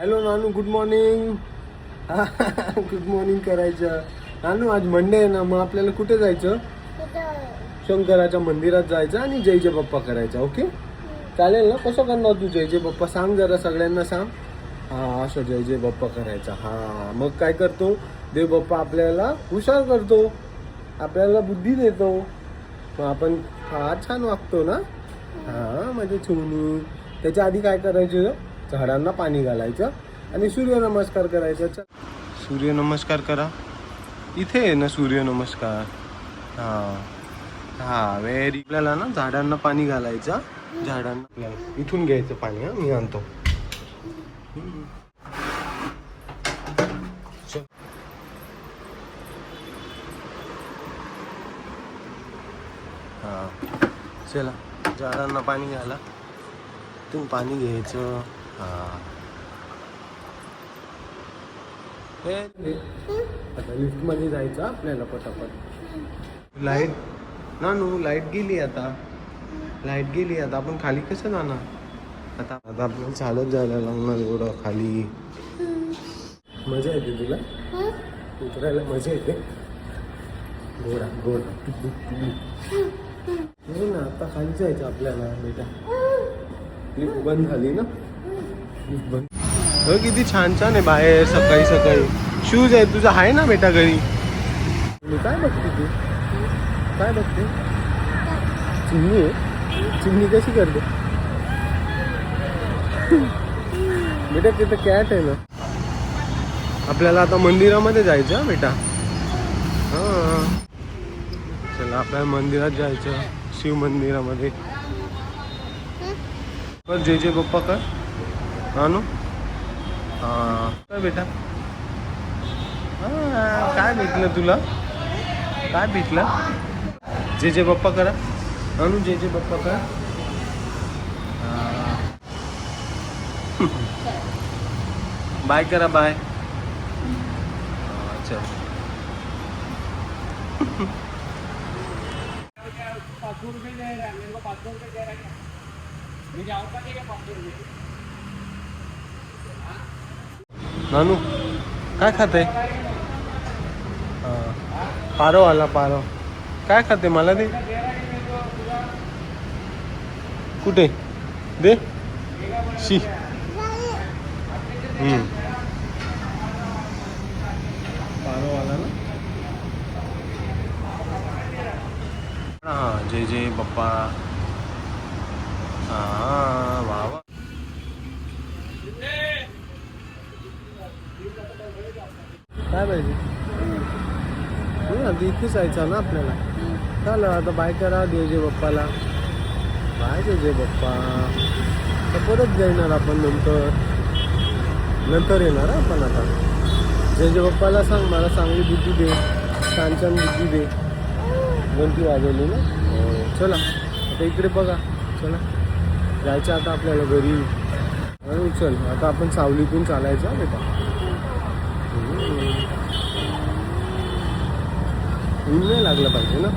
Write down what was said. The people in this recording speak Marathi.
हॅलो नानू, गुड मॉर्निंग. गुड मॉर्निंग करायचं. नानू आज मंडे आहे ना, मग आपल्याला कुठे जायचं? शंकराच्या मंदिरात जायचं आणि जय जय बाप्पा करायचा. ओके चालेल ना? कसं करणार तू जय जय बाप्पा? सांग जरा, सगळ्यांना सांग. हा असं जय जय बाप्पा करायचा. हा मग काय करतो देव बाप्पा? आपल्याला हुशार करतो, आपल्याला बुद्धी देतो, मग आपण फार छान वागतो ना. हा म्हणजे छुनी. त्याच्या आधी काय करायचं? झाडांना पाणी घालायचं आणि सूर्यनमस्कार करायचा. सूर्यनमस्कार करा. इथे आहे ना सूर्यनमस्कार. हा हा व्हेरी. आपल्याला ना झाडांना पाणी घालायचं. झाडांना इथून घ्यायचं पाणी. हा मी आणतो. हा चला, झाडांना पाणी घाला. इथून पाणी घ्यायचं. हा आता लिफ्ट मध्ये जायचं आपल्याला पटापट. लाईट नानू, लाईट गेली आता. लाईट गेली आता, आपण खाली कसं जाणार? आता आपल्याला चालत जायला लागणार एवढं खाली. मजा येते तुला उतरायला? मजा येते. घोडा घोडा नाही ना, आता खाली जायचं आपल्याला बेटा. लिफ्ट बंद झाली ना. लिफ्ट बंद. किती छान छान आहे बाहेर सकाळी सकाळी. शूज आहे तुझा, आहे ना बेटा घरी? काय बघते तू? काय बघते? चिमणी आहे. चिमणी कशी करते बेटा? तिथं कॅट आहे ना. आपल्याला आता मंदिरामध्ये जायचं बेटा. हा चला, आपल्याला मंदिरात जायचं, शिव मंदिरामध्ये. कर जय जय बाप्पा कर आणू. हा काय बेटा? हा काय भेटलं तुला? काय भेटलं? जय जय बाप्पा करा आणू. जय जय बाप्पा करा. बाय करा. बाय. अच्छा नानू काय खाते? पारो आला. पारो काय खाते? मला दे. कुठे दे? शी. पारो आला ना. हा जय जय बाप्पा. हा वा वा. काय पाहिजे? इथेच जायचं ना आपल्याला. चालेल आता बाय करा जय जय बाप्पाला. बाय जय जय बाप्पा. तर परत जाणार आपण नंतर येणार आपण. आता जय जय बाप्पाला सांग, मला चांगली बुद्धी दे, छान छान बुद्धी दे. घंटी वाजवली ना. चला आता इकडे बघा. चला जायचं आता आपल्याला घरी. चल आता आपण सावलीतून चालायचं बेटा. ऊन नाही लागलं पाहिजे ना.